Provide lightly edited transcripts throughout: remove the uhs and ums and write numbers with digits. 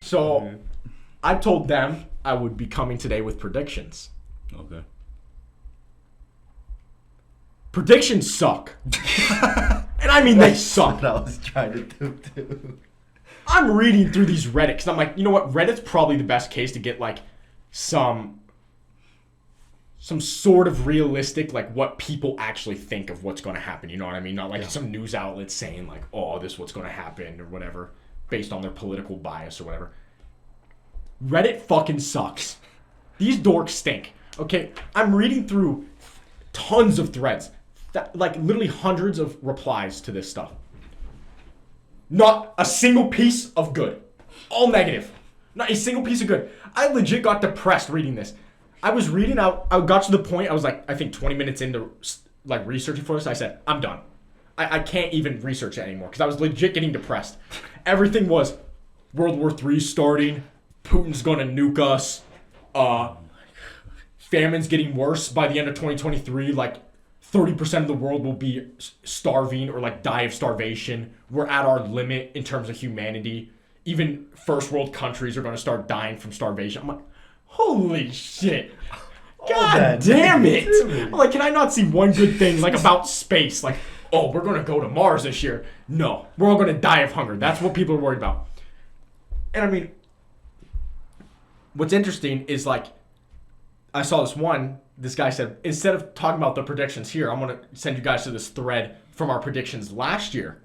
So I told them I would be coming today with predictions. Okay. Predictions suck. And I mean, they suck. That's what I was trying to do too. I'm reading through these Reddit because I'm like, you know what? Reddit's probably the best case to get like some sort of realistic, like what people actually think of what's going to happen. You know what I mean? Not like some news outlet saying like, oh, this is what's going to happen or whatever based on their political bias or whatever. Reddit fucking sucks. These dorks stink. Okay, I'm reading through tons of threads, like literally hundreds of replies to this stuff. Not a single piece of good. All negative. Not a single piece of good. I legit got depressed reading this. I was reading out. I got to the point. I was like, I think 20 minutes into like researching for this. I said, I'm done. I can't even research it anymore because I was legit getting depressed. Everything was World War III starting. Putin's going to nuke us. Famine's getting worse by the end of 2023. Like 30% of the world will be starving or like die of starvation. We're at our limit in terms of humanity. Even first world countries are going to start dying from starvation. I'm like, holy shit. God damn it. I'm like, can I not see one good thing like about space? Like, oh, we're going to go to Mars this year. No, we're all going to die of hunger. That's what people are worried about. And I mean, what's interesting is like, I saw this guy said, instead of talking about the predictions here, I'm going to send you guys to this thread from our predictions last year.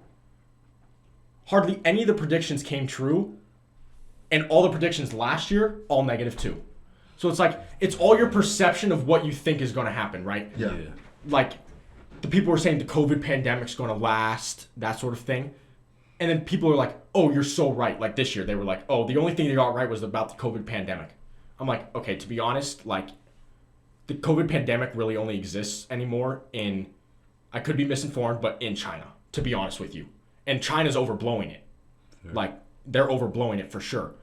Hardly any of the predictions came true. And all the predictions last year, all negative too. So it's like, it's all your perception of what you think is going to happen, right? Yeah. Like, the people were saying the COVID pandemic's going to last, that sort of thing. And then people are like, oh, you're so right. Like this year, they were like, oh, the only thing they got right was about the COVID pandemic. I'm like, okay, to be honest, like, the COVID pandemic really only exists anymore in, I could be misinformed, but in China, to be honest with you. And China's overblowing it. Sure. Like, they're overblowing it for sure.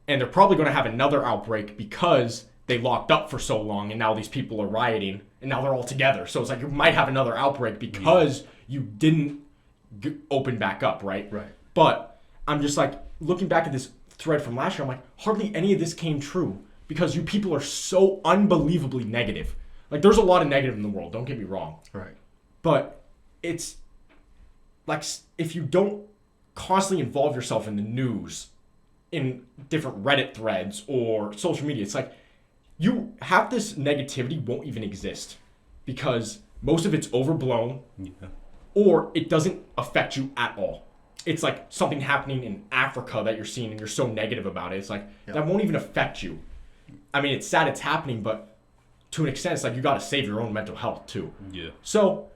And they're probably going to have another outbreak because they locked up for so long and now these people are rioting and now they're all together. So it's like you might have another outbreak because you didn't open back up, right? Right. But I'm just like, looking back at this thread from last year, I'm like, hardly any of this came true because you people are so unbelievably negative. Like, there's a lot of negative in the world, don't get me wrong. Right. But it's like, if you don't constantly involve yourself in the news, in different Reddit threads or social media, it's like you have this negativity won't even exist because most of it's overblown or it doesn't affect you at all. It's like something happening in Africa that you're seeing and you're so negative about it. It's like that won't even affect you. I mean, it's sad it's happening, but to an extent, it's like you got to save your own mental health too. Yeah. So,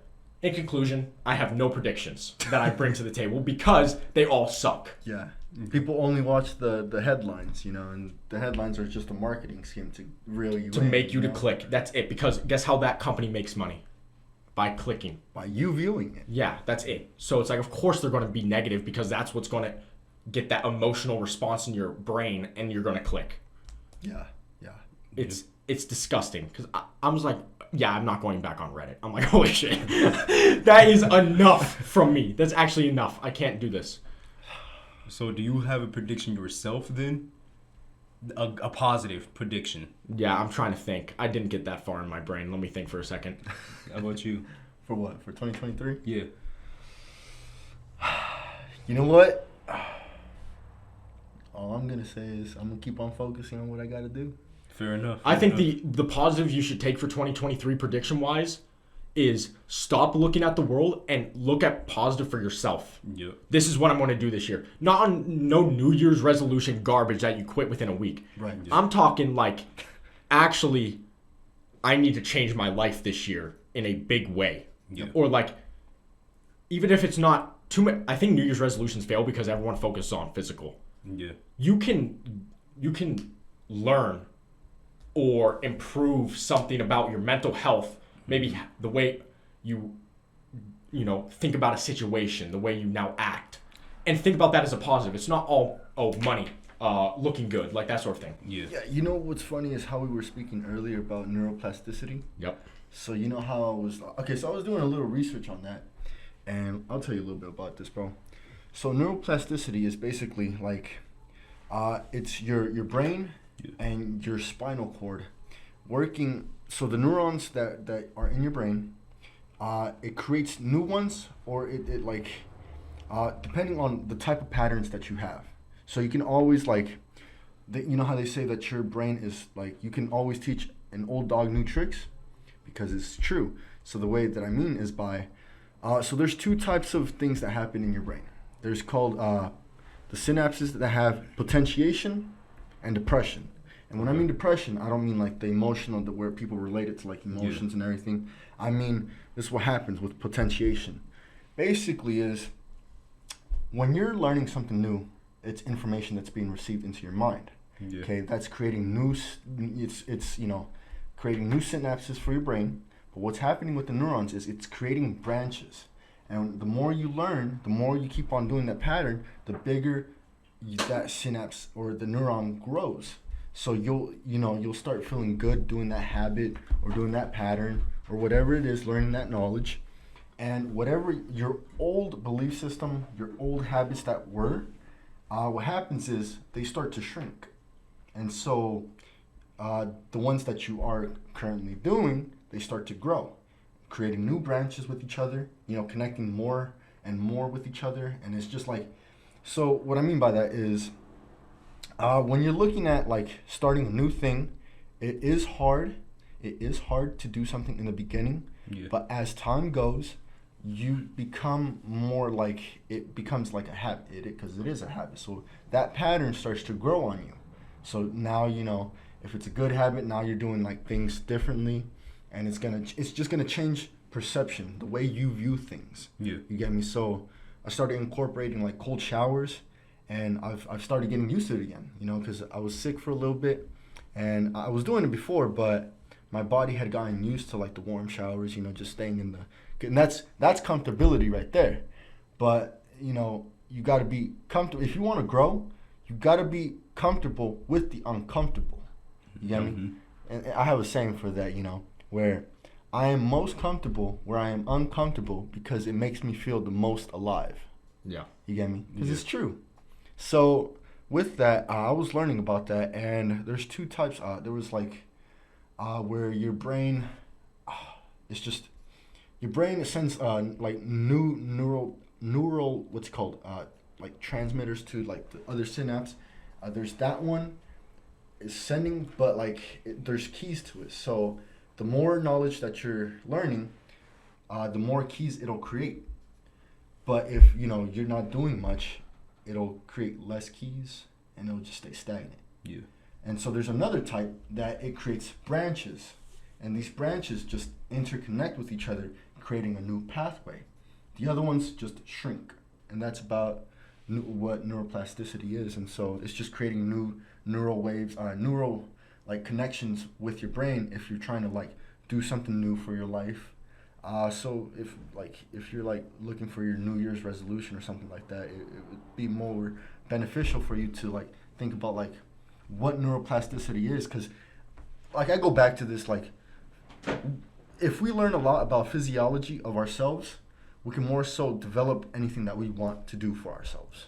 in conclusion, I have no predictions that I bring to the table because they all suck. Yeah. People only watch the headlines, you know, and the headlines are just a marketing scheme to reel you in. To make you to click. That's it. Because guess how that company makes money? By clicking. By you viewing it. Yeah, that's it. So it's like, of course they're going to be negative because that's what's going to get that emotional response in your brain and you're going to click. Yeah. It's disgusting because I was like, yeah, I'm not going back on Reddit. I'm like, holy shit. That is enough from me. That's actually enough. I can't do this. So do you have a prediction yourself then? A positive prediction? Yeah, I'm trying to think. I didn't get that far in my brain. Let me think for a second. How about you? For what? For 2023? Yeah. You know what? All I'm going to say is I'm going to keep on focusing on what I got to do. Fair enough. I think the positive you should take for 2023 prediction-wise is stop looking at the world and look at positive for yourself. Yep. This is what I'm going to do this year. Not on no New Year's resolution garbage that you quit within a week. Right. Yep. I'm talking like, actually, I need to change my life this year in a big way. Yep. Or like, even if it's not too much, I think New Year's resolutions fail because everyone focuses on physical. Yeah. You can learn or improve something about your mental health, maybe the way you think about a situation, the way you now act, and think about that as a positive. It's not all money, looking good, like that sort of thing. Yeah. You know what's funny is how we were speaking earlier about neuroplasticity. Yep. So you know how I was doing a little research on that, and I'll tell you a little bit about this, bro. So neuroplasticity is basically like It's your brain and your spinal cord working. So the neurons that are in your brain, it creates new ones, or it like depending on the type of patterns that you have. So you can always like, you know how they say that your brain is like, you can always teach an old dog new tricks, because it's true. So the way that I mean is by, so there's two types of things that happen in your brain. There's called the synapses that have potentiation and depression. And when I mean depression, I don't mean like the emotional, where people relate it to like emotions and everything. I mean, this is what happens with potentiation. Basically is, when you're learning something new, it's information that's being received into your mind. Yeah. Okay, that's creating it's creating new synapses for your brain. But what's happening with the neurons is it's creating branches. And the more you learn, the more you keep on doing that pattern, the bigger that synapse or the neuron grows. So you'll start feeling good doing that habit or doing that pattern or whatever it is, learning that knowledge. And whatever your old belief system, your old habits that were, what happens is they start to shrink. And so the ones that you are currently doing, they start to grow, creating new branches with each other, connecting more and more with each other. And it's just like, so what I mean by that is, when you're looking at like starting a new thing, it is hard. It is hard to do something in the beginning, but as time goes, you become more like, it becomes like a habit, because it is a habit. So that pattern starts to grow on you. So now, if it's a good habit, now you're doing like things differently, and it's just gonna change perception, the way you view things. Yeah. You get me? So I started incorporating like cold showers, and I've started getting used to it again, because I was sick for a little bit, and I was doing it before, but my body had gotten used to like the warm showers, just staying in the, and that's comfortability right there. But you got to be comfortable. If you want to grow, you got to be comfortable with the uncomfortable. You get me? And I have a saying for that, where I am most comfortable where I am uncomfortable, because it makes me feel the most alive. Yeah. You get me? Because it's true. So with that, I was learning about that, and there's two types. There was like where your brain, it's just, your brain sends like new neural what's it called, like transmitters to like the other synapse. There's that one is sending, but like there's keys to it. So the more knowledge that you're learning, the more keys it'll create. But if you're not doing much, it'll create less keys, and it'll just stay stagnant. Yeah. And so there's another type that it creates branches, and these branches just interconnect with each other, creating a new pathway. The other ones just shrink, and that's about what neuroplasticity is. And so it's just creating new neural waves, neural like connections with your brain if you're trying to like do something new for your life. So if you're like looking for your New Year's resolution or something like that, it would be more beneficial for you to like think about like what neuroplasticity is, because like I go back to this, like if we learn a lot about physiology of ourselves, we can more so develop anything that we want to do for ourselves.